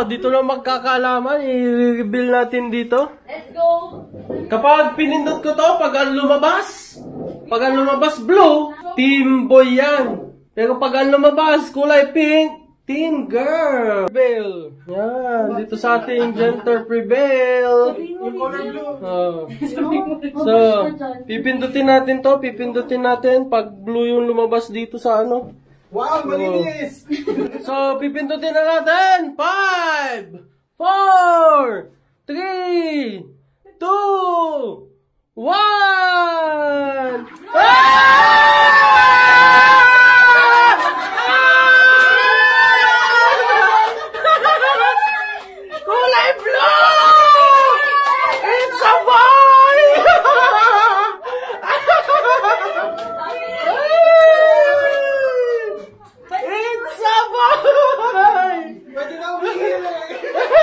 Dito lang magkakaalaman, i-reveal natin dito. Let's go! Kapag pinindot ko to, pag ang lumabas blue, team boy yan. Pero pag ang lumabas kulay pink, team girl. Prevail. Yan, dito sa ating gender prevail. So, pipindutin natin to, pag blue yung lumabas dito sa ano. Wow, malinis! So, pipindutin na natin. 5, 4, 3, 2, 1.